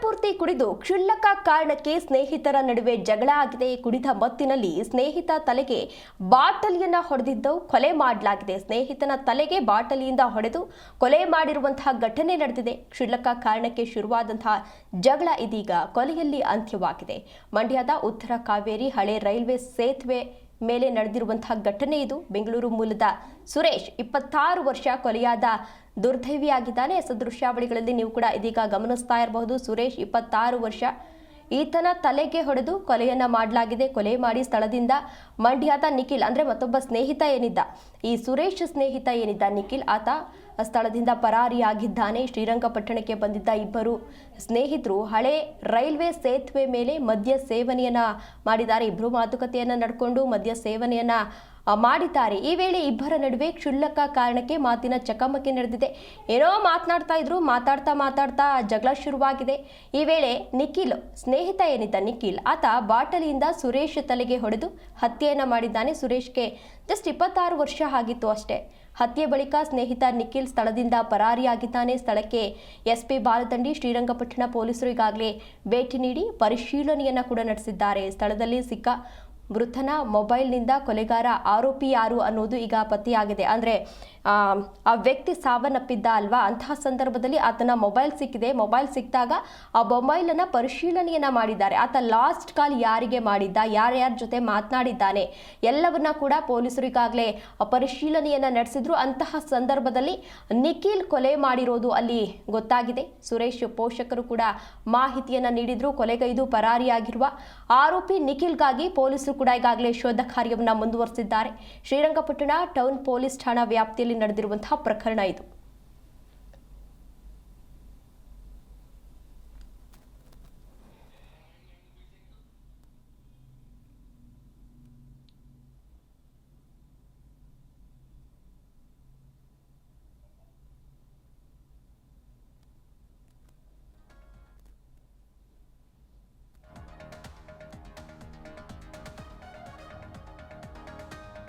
ಪೂರ್ತಿ ಕುಡಿದು ಕ್ಷುಲ್ಲಕ ಕಾರಣಕ್ಕೆ ಸ್ನೇಹಿತರ ನಡುವೆ ಜಗಳ ಆಗಿದೆ. ಕುಡಿದ ಮತ್ತಿನಲ್ಲಿ ಸ್ನೇಹಿತ ತಲೆಗೆ ಬಾಟಲಿಯನ್ನ ಹೊಡೆದಿದ್ದು ಕೊಲೆ ಮಾಡಲಾಗಿದೆ. ಸ್ನೇಹಿತನ ತಲೆಗೆ ಬಾಟಲಿಯಿಂದ ಹೊಡೆದು ಕೊಲೆ ಮಾಡಿರುವಂತಹ ಘಟನೆ ನಡೆದಿದೆ. ಕ್ಷುಲ್ಲಕ ಕಾರಣಕ್ಕೆ ಶುರುವಾದಂತಹ ಜಗಳ ಇದೀಗ ಕೊಲೆಯಲ್ಲಿ ಅಂತ್ಯವಾಗಿದೆ. ಮಂಡ್ಯದ ಉತ್ತರ ಕಾವೇರಿ ಹಳೆ ರೈಲ್ವೆ ಸೇತುವೆ ಮೇಲೆ ನಡೆದಿರುವಂತಹ ಘಟನೆ ಇದು. ಬೆಂಗಳೂರು ಮೂಲದ ಸುರೇಶ್ 26 ವರ್ಷ ಕೊಲೆಯಾದ ದುರ್ದೈವಿಯಾಗಿದ್ದಾನೆ. ದೃಶ್ಯಾವಳಿಗಳಲ್ಲಿ ನೀವು ಕೂಡ ಇದೀಗ ಗಮನಿಸ್ತಾ ಇರಬಹುದು. ಸುರೇಶ್ 26 ವರ್ಷ, ಈತನ ತಲೆಗೆ ಹೊಡೆದು ಕೊಲೆಯನ್ನ ಮಾಡಲಾಗಿದೆ. ಕೊಲೆ ಮಾಡಿ ಸ್ಥಳದಿಂದ ಮಂಡ್ಯದ ನಿಖಿಲ್ ಅಂದ್ರೆ ಮತ್ತೊಬ್ಬ ಸ್ನೇಹಿತ ಏನಿದ್ದ, ಈ ಸುರೇಶ್ ಸ್ನೇಹಿತ ಏನಿದ್ದ ನಿಖಿಲ್, ಆತ ಸ್ಥಳದಿಂದ ಪರಾರಿಯಾಗಿದ್ದಾನೆ. ಶ್ರೀರಂಗಪಟ್ಟಣಕ್ಕೆ ಬಂದಿದ್ದ ಇಬ್ಬರು ಸ್ನೇಹಿತರು ಹಳೆ ರೈಲ್ವೆ ಸೇತುವೆ ಮೇಲೆ ಮದ್ಯ ಸೇವನೆಯನ್ನ ಮಾಡಿದ್ದಾರೆ. ಇಬ್ಬರು ಮಾತುಕತೆಯನ್ನ ನಡೆಕೊಂಡು ಮದ್ಯ ಸೇವನೆಯನ್ನ ಮಾಡಿದ್ದಾರೆ. ಈ ವೇಳೆ ಇಬ್ಬರ ನಡುವೆ ಕ್ಷುಲ್ಲಕ ಕಾರಣಕ್ಕೆ ಮಾತಿನ ಚಕಮಕಿ ನಡೆದಿದೆ. ಏನೋ ಮಾತಾಡ್ತಾ ಜಗಳ ಶುರುವಾಗಿದೆ. ಈ ವೇಳೆ ನಿಖಿಲ್ ಸ್ನೇಹಿತ ಏನಿದ್ದ ನಿಖಿಲ್, ಆತ ಬಾಟಲಿಯಿಂದ ಸುರೇಶ್ ತಲೆಗೆ ಹೊಡೆದು ಹತ್ಯೆಯನ್ನ ಮಾಡಿದ್ದಾನೆ. ಸುರೇಶ್ಗೆ ಜಸ್ಟ್ 26 ವರ್ಷ ಆಗಿತ್ತು ಅಷ್ಟೇ. ಹತ್ಯೆ ಬಳಿಕ ಸ್ನೇಹಿತ ನಿಖಿಲ್ ಸ್ಥಳದಿಂದ ಪರಾರಿಯಾಗಿದ್ದಾನೆ. ಸ್ಥಳಕ್ಕೆ ಎಸ್ಪಿ ಬಾಲದಂಡಿ, ಶ್ರೀರಂಗಪಟ್ಟಣ ಪೊಲೀಸರು ಈಗಾಗಲೇ ಭೇಟಿ ನೀಡಿ ಪರಿಶೀಲನೆಯನ್ನ ಕೂಡ ನಡೆಸಿದ್ದಾರೆ. ಸ್ಥಳದಲ್ಲಿ ಸಿಕ್ಕ ಮೃತನ ಮೊಬೈಲ್ನಿಂದ ಕೊಲೆಗಾರ ಆರೋಪಿ ಯಾರು ಅನ್ನೋದು ಈಗ ಪತ್ತೆಯಾಗಿದೆ. ಅಂದರೆ ಆ ವ್ಯಕ್ತಿ ಸಾವನ್ನಪ್ಪಿದ್ದ ಅಲ್ವಾ, ಅಂತಹ ಸಂದರ್ಭದಲ್ಲಿ ಆತನ ಮೊಬೈಲ್ ಸಿಕ್ಕಿದೆ. ಮೊಬೈಲ್ ಸಿಕ್ಕಿದಾಗ ಆ ಮೊಬೈಲನ್ನು ಪರಿಶೀಲನೆಯನ್ನ ಮಾಡಿದ್ದಾರೆ. ಆತ ಲಾಸ್ಟ್ ಕಾಲ್ ಯಾರಿಗೆ ಮಾಡಿದ್ದ, ಯಾರ್ಯಾರ ಜೊತೆ ಮಾತನಾಡಿದ್ದಾನೆ ಎಲ್ಲವನ್ನ ಕೂಡ ಪೊಲೀಸರು ಈಗಾಗಲೇ ಪರಿಶೀಲನೆಯನ್ನ ನಡೆಸಿದ್ರು. ಅಂತಹ ಸಂದರ್ಭದಲ್ಲಿ ನಿಖಿಲ್ ಕೊಲೆ ಮಾಡಿರೋದು ಅಲ್ಲಿ ಗೊತ್ತಾಗಿದೆ. ಸುರೇಶ್ ಪೋಷಕರು ಕೂಡ ಮಾಹಿತಿಯನ್ನ ನೀಡಿದ್ರು. ಕೊಲೆಗೈದು ಪರಾರಿಯಾಗಿರುವ ಆರೋಪಿ ನಿಖಿಲ್ಗಾಗಿ ಪೊಲೀಸರು ಕೂಡ ಈಗಾಗಲೇ ಶೋಧ ಕಾರ್ಯವನ್ನು ಮುಂದುವರೆಸಿದ್ದಾರೆ. ಶ್ರೀರಂಗಪಟ್ಟಣ ಟೌನ್ ಪೊಲೀಸ್ ಠಾಣಾ ವ್ಯಾಪ್ತಿಯಲ್ಲಿ ನಡೆದಿರುವಂತಹ ಪ್ರಕರಣ ಇದು.